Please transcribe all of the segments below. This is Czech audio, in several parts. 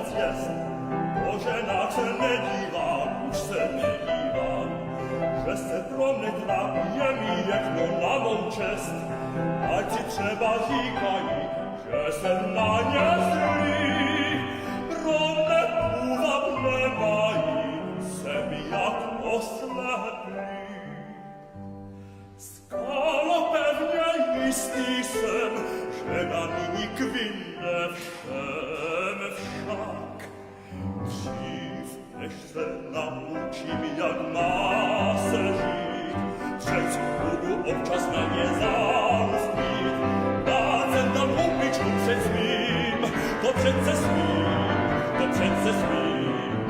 stolec jest, Boże na se ne dívam, už se ne dívam, že se pro mne trápí, je mi jedno na mou čest, ať si třeba říkají, že jsem na ně zlý, pro mne půvab nemají, jsem jak osleplý. Skalopevně jistý jsem, že na nyní kvinde všem však. Dřív, než se naučím, jak má se žít, přec budu občas na ně zálust mít. Dát jsem tam houbičku před smím, to přece smím, to přece smím.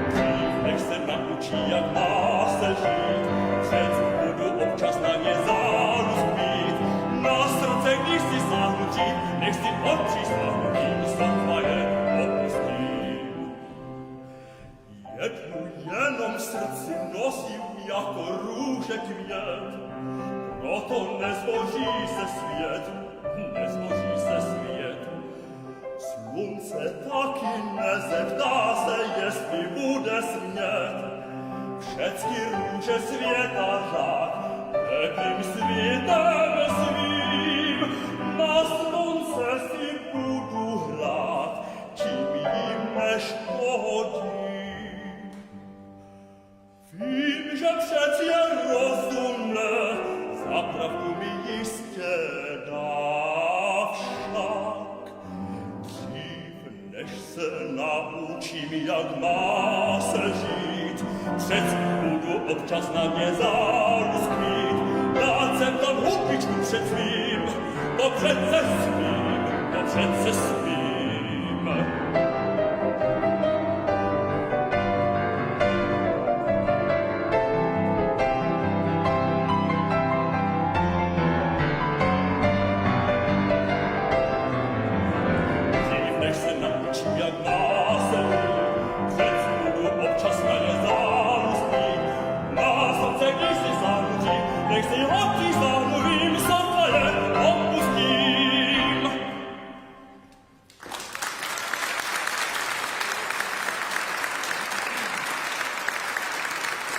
Dřív, než se naučí, jak má se žít, přec budu občas na ně zálust mít. Na srdce, když si sáhnu dřív, nech si oči sáhnutím sotva je opustím. Jednu jenom v srdci nosím jako růže květ, proto nezboří se svět, nezboří se svět. Slunce taky nezeptá se, jestli bude smět. Všecky růže světa řád, pekným světem svým, na slunce si budu hrát, čím jim neškodí. Vím, že přec je rozumné, za pravdu mi jistě dá však. Dřív, než se naučím, jak má se žít, přec budu občas na ně zálust mít. Dát jsem tam houbičku před svým, to přece smím, to přece smím. Dřív, než se naučím, jak má se žít, přec budu občas na ně zálust mít. Na srdce, když si záhnutí, nech si oči